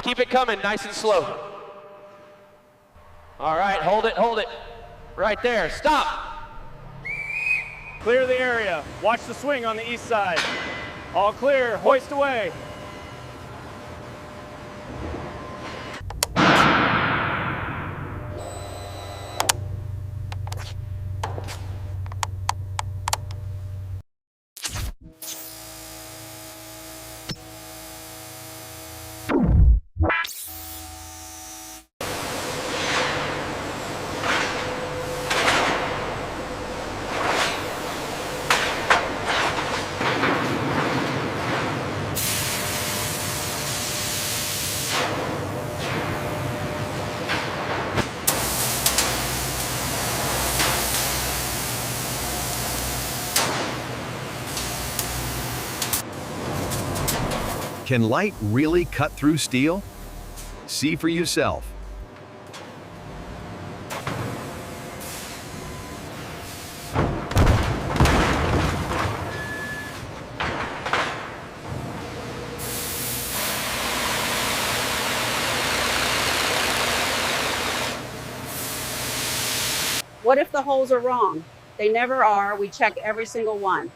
Keep it coming, nice and slow. All right, hold it. Right there, stop. Clear the area. Watch the swing on the east side. All clear, hoist away. Can light really cut through steel? See for yourself. What if the holes are wrong? They never are. We check every single one.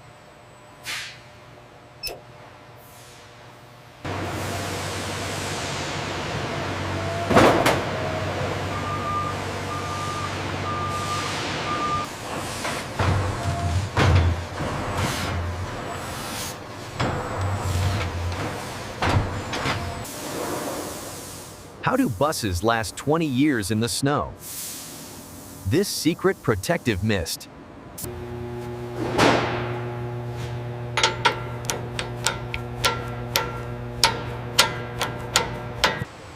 How do buses last 20 years in the snow? This secret protective mist.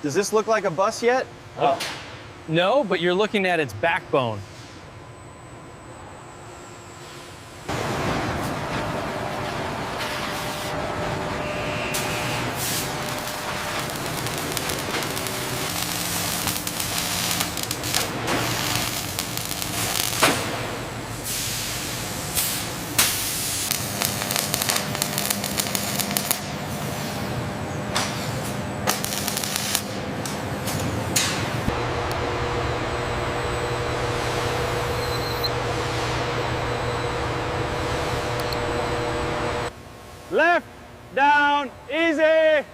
Does this look like a bus yet? No, but you're looking at its backbone. Left, down, easy.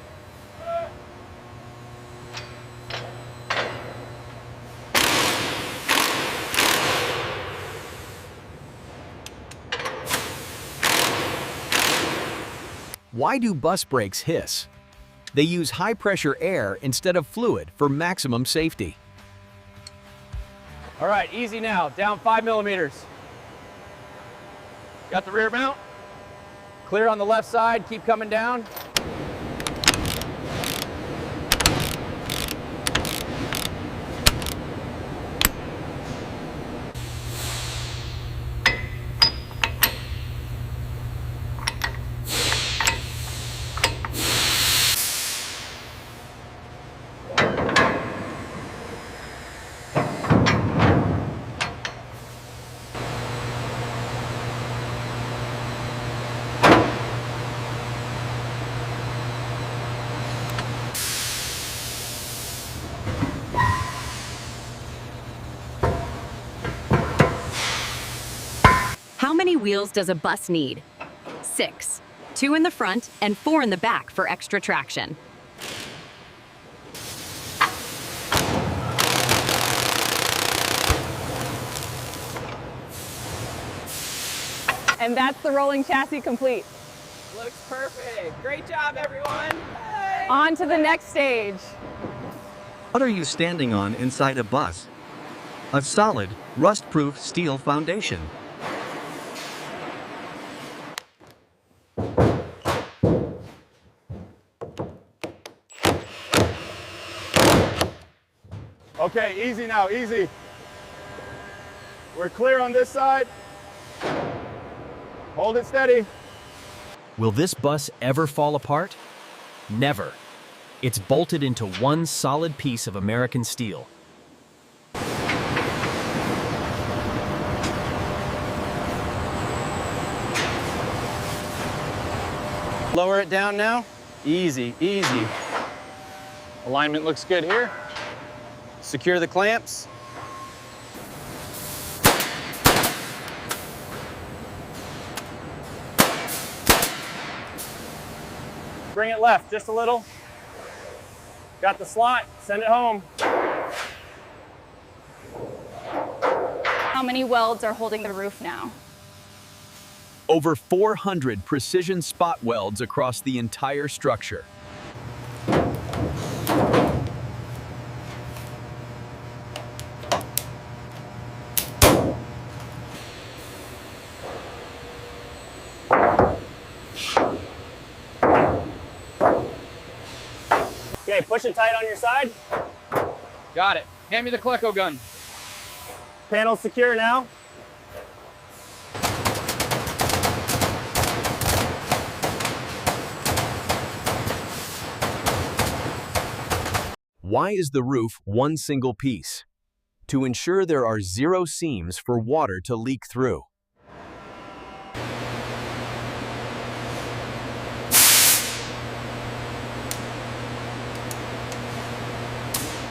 Why do bus brakes hiss? They use high-pressure air instead of fluid for maximum safety. All right, easy now, down 5 millimeters. Got the rear mount? Clear on the left side, keep coming down. How many wheels does a bus need? 6. 2 in the front and 4 in the back for extra traction. And that's the rolling chassis complete. Looks perfect. Great job, everyone. Hey. On to the next stage. What are you standing on inside a bus? A solid, rust-proof steel foundation. Okay, easy now, easy. We're clear on this side. Hold it steady. Will this bus ever fall apart? Never. It's bolted into one solid piece of American steel. Lower it down now. Easy, easy. Alignment looks good here. Secure the clamps. Bring it left just a little. Got the slot, send it home. How many welds are holding the roof now? Over 400 precision spot welds across the entire structure. Okay, push it tight on your side. Got it. Hand me the Coleco gun. Panel's secure now. Why is the roof one single piece? To ensure there are 0 seams for water to leak through.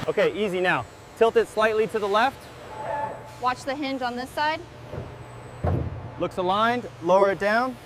Okay, easy now. Tilt it slightly to the left. Watch the hinge on this side. Looks aligned, lower it down.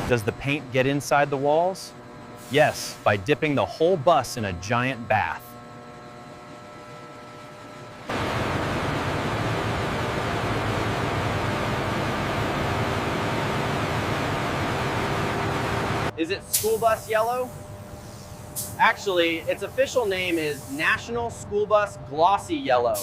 Does the paint get inside the walls? Yes, by dipping the whole bus in a giant bath. Is it school bus yellow? Actually, its official name is National School Bus Glossy Yellow.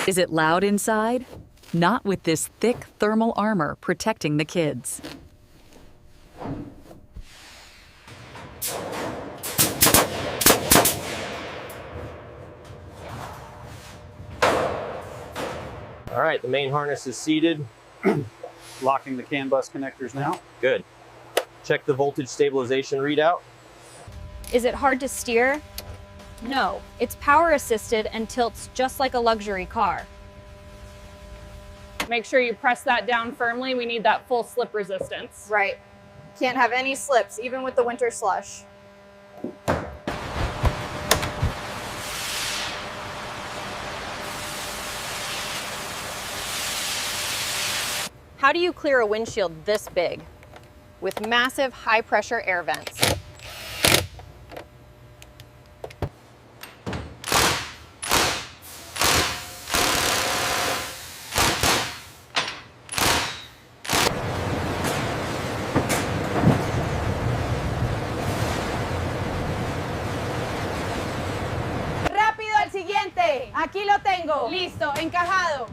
Is it loud inside? Not with this thick thermal armor protecting the kids. All right, the main harness is seated. Locking the CAN bus connectors now. Good. Check the voltage stabilization readout. Is it hard to steer? No, it's power assisted and tilts just like a luxury car. Make sure you press that down firmly. We need that full slip resistance. Right. Can't have any slips, even with the winter slush. How do you clear a windshield this big? With massive high pressure air vents. ¡Rápido al siguiente! Aquí lo tengo. Listo, encajado.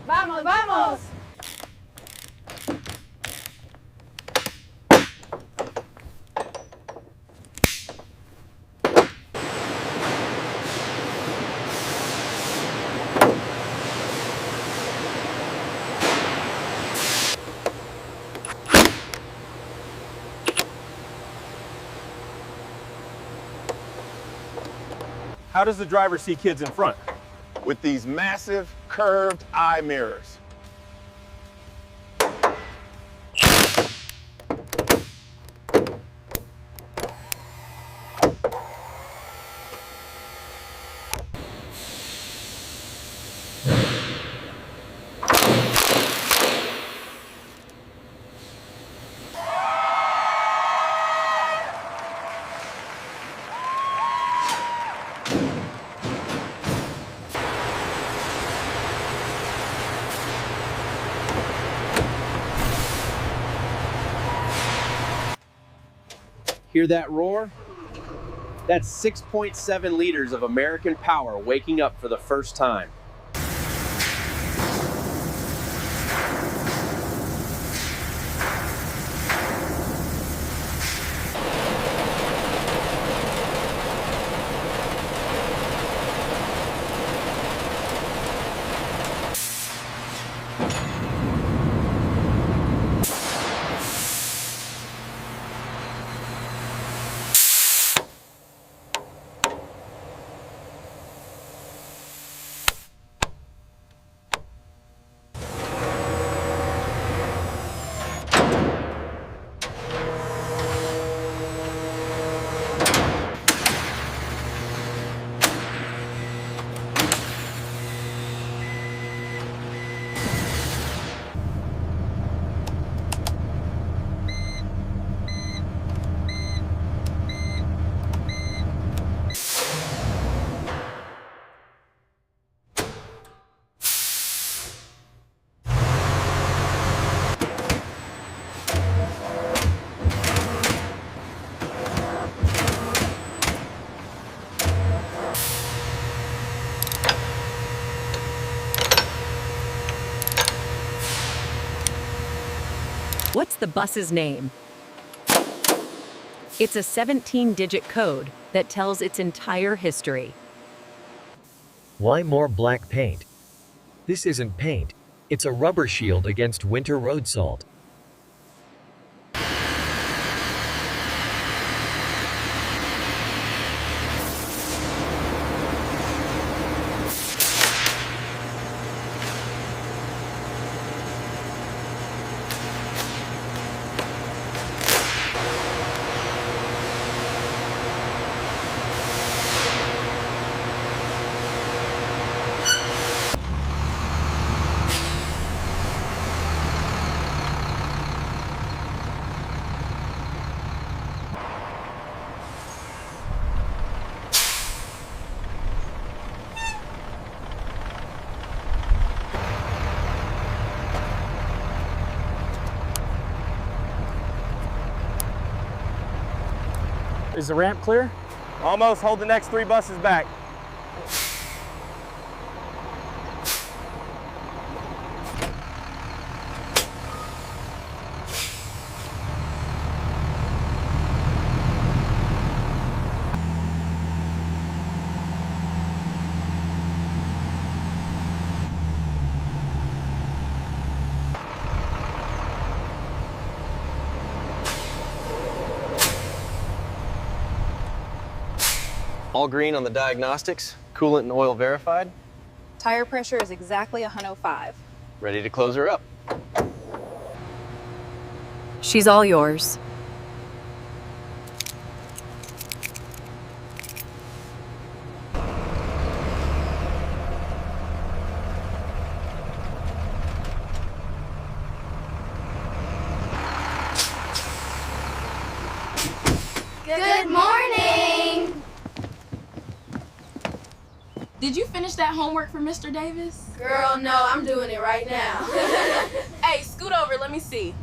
¡Vamos, vamos! How does the driver see kids in front? With these massive curved eye mirrors. Hear that roar? That's 6.7 liters of American power waking up for the first time. What's the bus's name? It's a 17-digit code that tells its entire history. Why more black paint? This isn't paint. It's a rubber shield against winter road salt. Is the ramp clear? Almost. Hold the next 3 buses back. All green on the diagnostics, coolant and oil verified. Tire pressure is exactly 105. Ready to close her up. She's all yours. Good morning! Did you finish that homework for Mr. Davis? Girl, no, I'm doing it right now. Hey, scoot over, let me see.